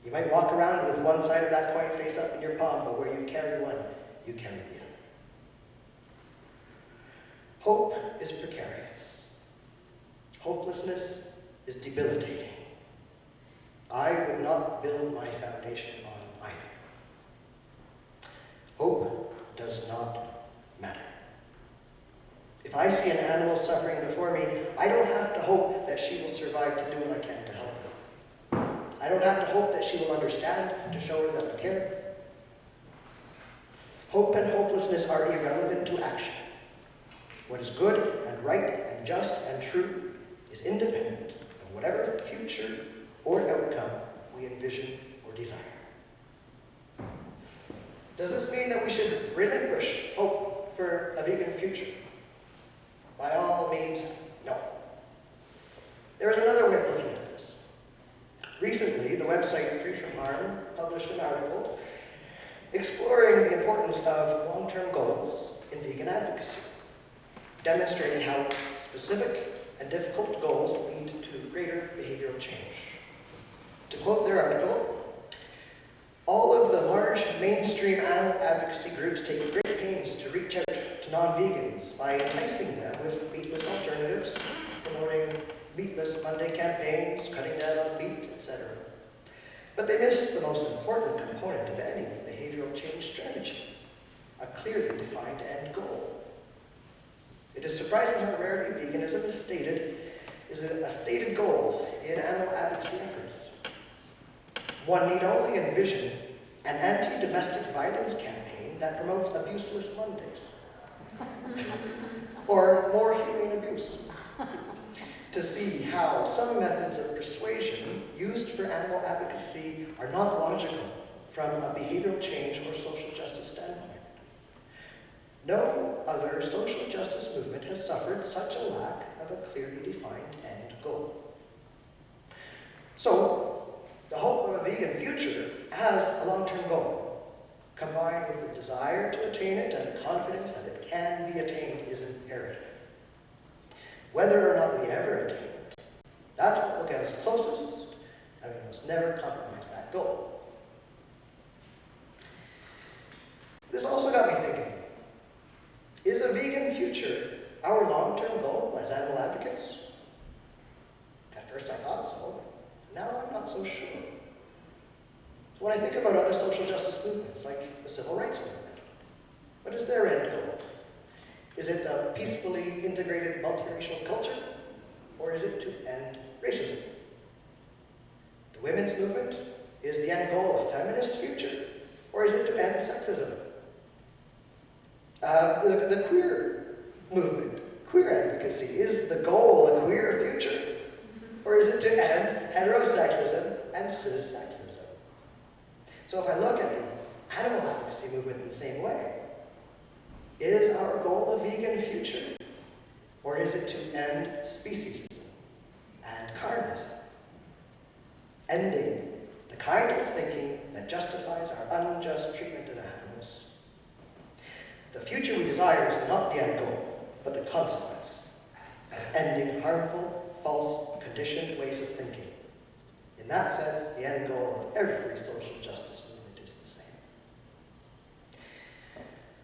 You might walk around with one side of that coin face up in your palm, but where you carry one, you carry the other. Hope is precarious. Hopelessness is debilitating. I would not build my foundation on either. Hope does not matter. If I see an animal suffering before me, I don't have to hope that she will survive to do what I can to help her. I don't have to hope that she will understand to show her that I care. Hope and hopelessness are irrelevant to action. What is good and right and just and true is independent of whatever future or outcome we envision or desire. Does this mean that we should relinquish hope for a vegan future? By all means, no. There is another way of looking at this. Recently, the website Free From Harm published an article exploring the importance of long-term goals in vegan advocacy, demonstrating how specific and difficult goals lead to greater behavioral change. To quote their article, all of the large mainstream animal advocacy groups take great pains to reach out to non-vegans by enticing them with meatless alternatives, promoting meatless Monday campaigns, cutting down on meat, etc. But they miss the most important component of any behavioral change strategy, a clearly defined end goal. It is surprising how rarely veganism is a stated goal in animal advocacy efforts. One need only envision an anti-domestic violence campaign that promotes abuseless Mondays, or more humane abuse, to see how some methods of persuasion used for animal advocacy are not logical from a behavioral change or social justice standpoint. No other social justice movement has suffered such a lack of a clearly defined end goal. So, the hope of a vegan future as a long-term goal, combined with the desire to attain it and the confidence that it can be attained, is imperative. Whether or not we ever attain it, that's what will get us closest, and we must never compromise that goal. This also got me thinking, is a vegan future our long-term goal as animal advocates? At first I thought so. Now I'm not so sure. So when I think about other social justice movements, like the civil rights movement, what is their end goal? Is it a peacefully integrated multiracial culture, or is it to end racism? The women's movement, is the end goal a feminist future, or is it to end sexism? The queer movement, queer advocacy, is the goal a queer future? Or is it to end heterosexism and cissexism? So if I look at the animal advocacy movement in the same way, is our goal a vegan future? Or is it to end speciesism and carnism? Ending the kind of thinking that justifies our unjust treatment of animals. The future we desire is not the end goal, but the consequence of ending harmful, false, conditioned ways of thinking. In that sense, the end goal of every social justice movement is the same.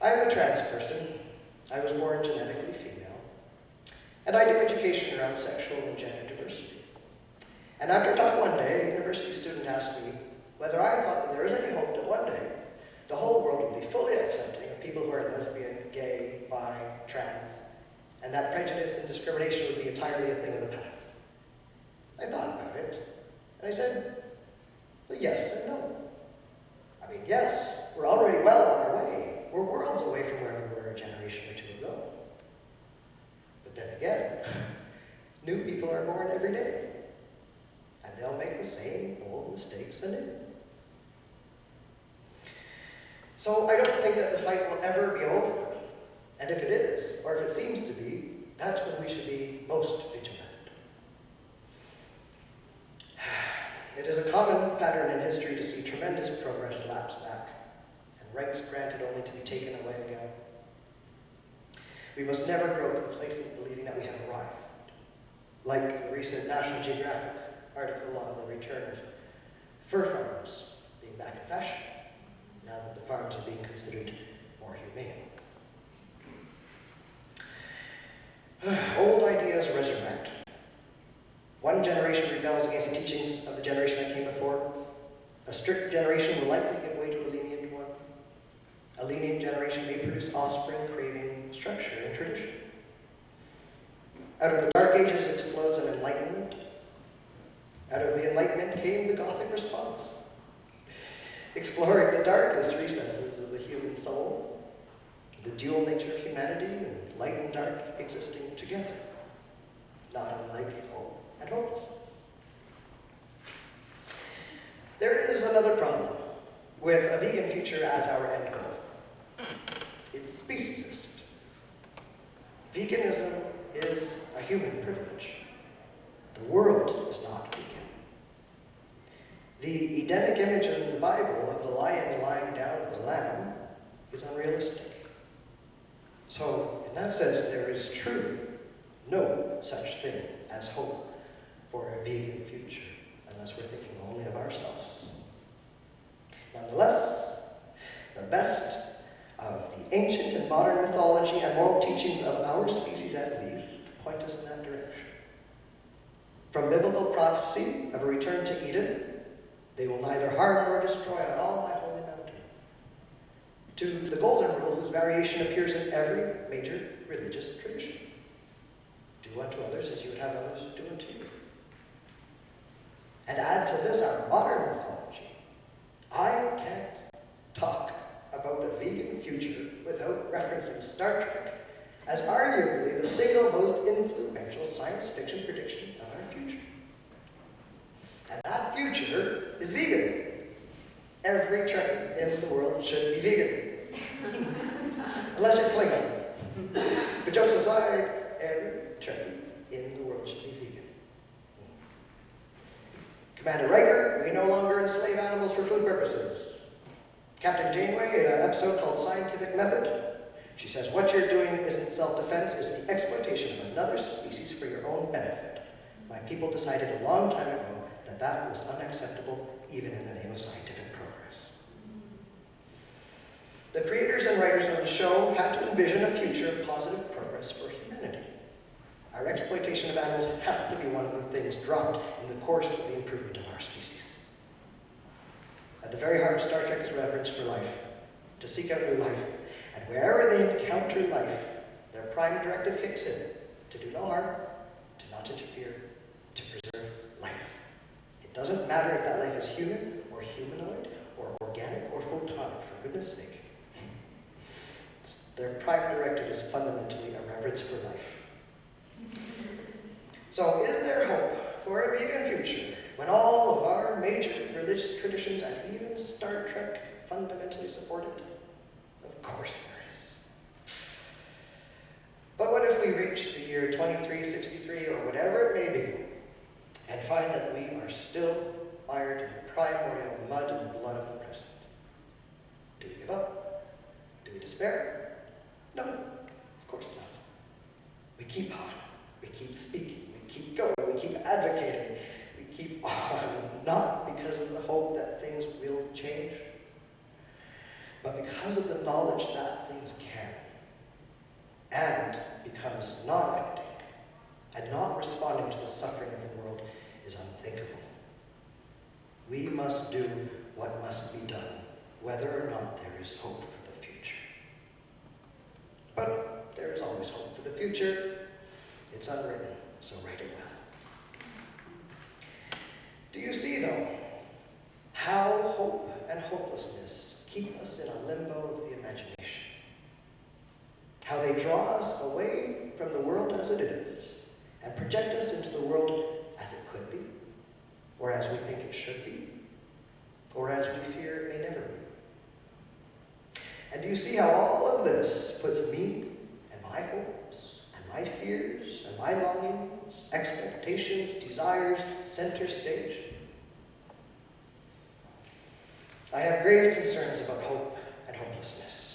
I am a trans person. I was born genetically female, and I do education around sexual and gender diversity. And after a talk one day, a university student asked me whether I thought that there was any hope that one day the whole world would be fully accepting of people who are lesbian, gay, bi, trans, and that prejudice and discrimination would be entirely a thing of the past. I thought about it, and I said, well, yes and no. I mean, yes, we're already well on our way. We're worlds away from where we were a generation or two ago. But then again, new people are born every day, and they'll make the same old mistakes anew. So I don't think that the fight will ever be over, and if it is, or if it seems to be, that's when we should be most vigilant. It is a common pattern in history to see tremendous progress lapse back, and rights granted only to be taken away again. We must never grow complacent believing that we have arrived, like the recent National Geographic article on the return of fur farms being back in fashion, now that the farms are being considered more humane. Old ideas resurrect. One generation rebels against the teachings of the generation that came before. A strict generation will likely give way to a lenient one. A lenient generation may produce offspring craving structure and tradition. Out of the Dark Ages explodes an Enlightenment. Out of the Enlightenment came the Gothic response, exploring the darkest recesses of the human soul, the dual nature of humanity and light and dark existing together, not unlike hope and hopelessness. There is another problem with a vegan future as our end goal. It's speciesist. Veganism is a human privilege. The world is not vegan. The Edenic image in the Bible of the lion lying down with the lamb is unrealistic. So, in that sense, there is truly no such thing as hope for a vegan future, unless we're thinking only of ourselves. Nonetheless, the best of the ancient and modern mythology and moral teachings of our species at least point us in that direction. From biblical prophecy of a return to Eden, they will neither harm nor destroy on all my holy mountain, to the golden rule whose variation appears in every major religious tradition. Do unto others as you would have others do unto you. And add to this our modern mythology. I can't talk about a vegan future without referencing Star Trek as arguably the single most influential science fiction prediction of our future. And that future is vegan. Every Trekkie in the world should be vegan. Unless you're Klingon. But jokes aside, every Trekkie in the world should be vegan. Commander Riker, we no longer enslave animals for food purposes. Captain Janeway, in an episode called Scientific Method, she says, what you're doing isn't self-defense, it's the exploitation of another species for your own benefit. My people decided a long time ago that that was unacceptable, even in the name of scientific progress. The creators and writers of the show had to envision a future of positive progress for humanity. Our exploitation of animals has to be one of the things dropped in the course of the improvement of our species. At the very heart of Star Trek is reverence for life, to seek out new life, and wherever they encounter life, their prime directive kicks in, to do no harm, to not interfere, to preserve life. It doesn't matter if that life is human, or humanoid, or organic, or photonic, for goodness sake. Their prime directive is fundamentally a reverence for life. So, is there hope for a vegan future when all of our major religious traditions and even Star Trek fundamentally support it? Of course there is. But what if we reach the year 2363 or whatever it may be and find that we are still mired in the primordial mud and blood of the present? Do we give up? Do we despair? No, of course not. We keep on. We keep speaking. We keep going. We keep advocating. We keep on, not because of the hope that things will change, but because of the knowledge that things can. And because not acting and not responding to the suffering of the world is unthinkable. We must do what must be done, whether or not there is hope for the future. But there is always hope for the future. It's unwritten, so write it well. Do you see, though, how hope and hopelessness keep us in a limbo of the imagination? How they draw us away from the world as it is and project us into the world as it could be, or as we think it should be, or as we fear it may never be. And do you see how all of this puts me and my hopes and my fears and my longings, expectations, desires, center stage? I have grave concerns about hope and hopelessness.